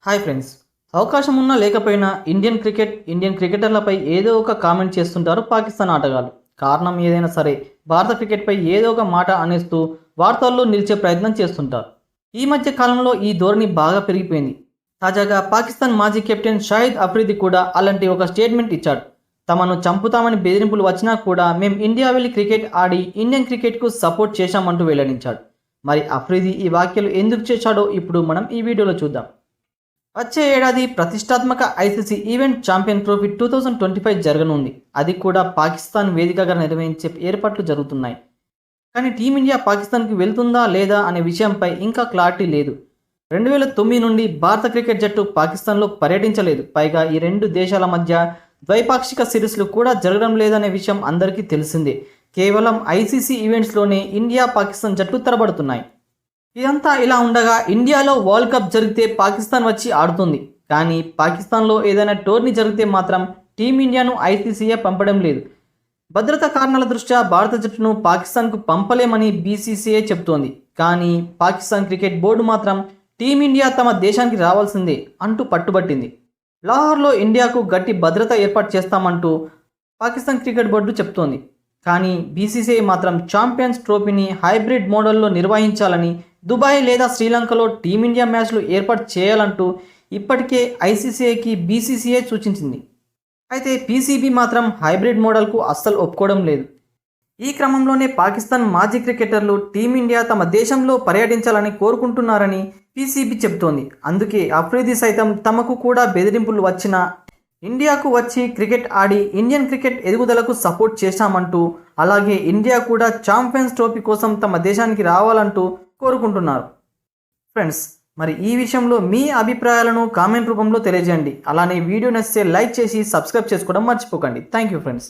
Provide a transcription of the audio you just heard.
Hi friends. అవకాశం ఉన్నా లేకపోయినా ఇండియన్ క్రికెటర్లపై ఏదో ఒక కామెంట్ చేస్తుంటారు పాకిస్తాన్ ఆటగాళ్ళు. కారణం ఏదైనా సరే భారత క్రికెట్పై ఏదో ఒక మాట అనేస్తూ వార్తల్లో నిలిచే ప్రయత్నం చేస్తుంటారు. ఈ మధ్య కాలంలో ఈ ధోరణి బాగా పెరిగిపోయింది. తాజాగా పాకిస్తాన్ మాజీ కెప్టెన్ షాహిద్ అఫ్రిది కూడా అలాంటి ఒక స్టేట్మెంట్ ఇచ్చాడు. తమను చంపుతామని బెదిరింపులు వచ్చినా కూడా మేం ఇండియా వెళ్ళి క్రికెట్ ఆడి ఇండియన్ క్రికెట్కు సపోర్ట్ చేశామంటూ వెల్లడించాడు. మరి అఫ్రిది ఈ వ్యాఖ్యలు ఎందుకు చేశాడో ఇప్పుడు మనం ఈ వీడియోలో చూద్దాం. వచ్చే ఏడాది ప్రతిష్టాత్మక ఐసీసీ ఈవెంట్ ఛాంపియన్ ట్రోఫీ 2025 జరగనుంది. అది కూడా పాకిస్తాన్ వేదికగా నిర్వహించే ఏర్పాట్లు జరుగుతున్నాయి. కానీ టీమిండియా పాకిస్తాన్కి వెళ్తుందా లేదా అనే విషయంపై ఇంకా క్లారిటీ లేదు. 2009 నుండి భారత క్రికెట్ జట్టు పాకిస్తాన్లో పర్యటించలేదు. పైగా ఈ రెండు దేశాల మధ్య ద్వైపాక్షిక సిరీస్లు కూడా జరగడం లేదనే విషయం అందరికీ తెలిసిందే. కేవలం ఐసీసీ ఈవెంట్స్లోనే ఇండియా పాకిస్తాన్ జట్లు తరబడుతున్నాయి. ఇదంతా ఇలా ఉండగా ఇండియాలో వరల్డ్ కప్ జరిగితే పాకిస్తాన్ వచ్చి ఆడుతుంది. కానీ పాకిస్తాన్లో ఏదైనా టోర్నీ జరిగితే మాత్రం టీమిండియాను ఐసీసీఏ పంపడం లేదు. భద్రతా కారణాల దృష్ట్యా భారత జట్టును పాకిస్తాన్కు పంపలేమని బీసీసీఐ చెబుతోంది. కానీ పాకిస్తాన్ క్రికెట్ బోర్డు మాత్రం టీమిండియా తమ దేశానికి రావాల్సిందే అంటూ పట్టుబట్టింది. లాహోర్లో ఇండియాకు గట్టి భద్రత ఏర్పాటు చేస్తామంటూ పాకిస్తాన్ క్రికెట్ బోర్డు చెబుతోంది. కానీ బీసీసీఐ మాత్రం ఛాంపియన్స్ ట్రోఫీని హైబ్రిడ్ మోడల్లో నిర్వహించాలని, దుబాయ్ లేదా శ్రీలంకలో టీమిండియా మ్యాచ్లు ఏర్పాటు చేయాలంటూ ఇప్పటికే ఐసీసీఐకి బీసీసీఐ సూచించింది. అయితే పీసీబీ మాత్రం హైబ్రిడ్ మోడల్కు అస్సలు ఒప్పుకోవడం లేదు. ఈ క్రమంలోనే పాకిస్తాన్ మాజీ క్రికెటర్లు టీమిండియా తమ దేశంలో పర్యటించాలని కోరుకుంటున్నారని పీసీబీ చెబుతోంది. అందుకే అఫ్రిది సైతం తమకు కూడా బెదిరింపులు వచ్చినా ఇండియాకు వచ్చి క్రికెట్ ఆడి ఇండియన్ క్రికెట్ ఎదుగుదలకు సపోర్ట్ చేశామంటూ, అలాగే ఇండియా కూడా ఛాంపియన్స్ ట్రోఫీ కోసం తమ దేశానికి రావాలంటూ కోరుకుంటున్నారు. ఫ్రెండ్స్, మరి ఈ విషయంలో మీ అభిప్రాయాలను కామెంట్ రూపంలో తెలియజేయండి. అలానే వీడియో నచ్చితే లైక్ చేసి సబ్స్క్రైబ్ చేసుకోవడం మర్చిపోకండి. Thank you friends.